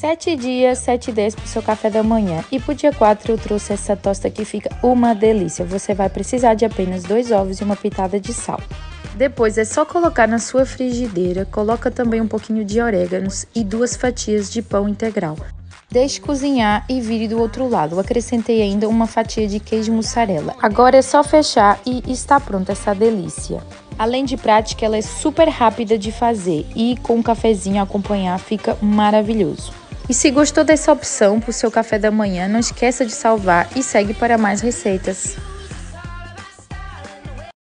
7 dias, 7 ideias para o seu café da manhã. E pro dia 4 eu trouxe essa tosta que fica uma delícia. Você vai precisar de apenas 2 ovos e uma pitada de sal. Depois é só colocar na sua frigideira, coloca também um pouquinho de orégãos e 2 fatias de pão integral. Deixe cozinhar e vire do outro lado. Eu acrescentei ainda uma fatia de queijo mussarela. Agora é só fechar e está pronta essa delícia. Além de prática, ela é super rápida de fazer e com um cafezinho a acompanhar fica maravilhoso. E se gostou dessa opção para o seu café da manhã, não esqueça de salvar e segue para mais receitas.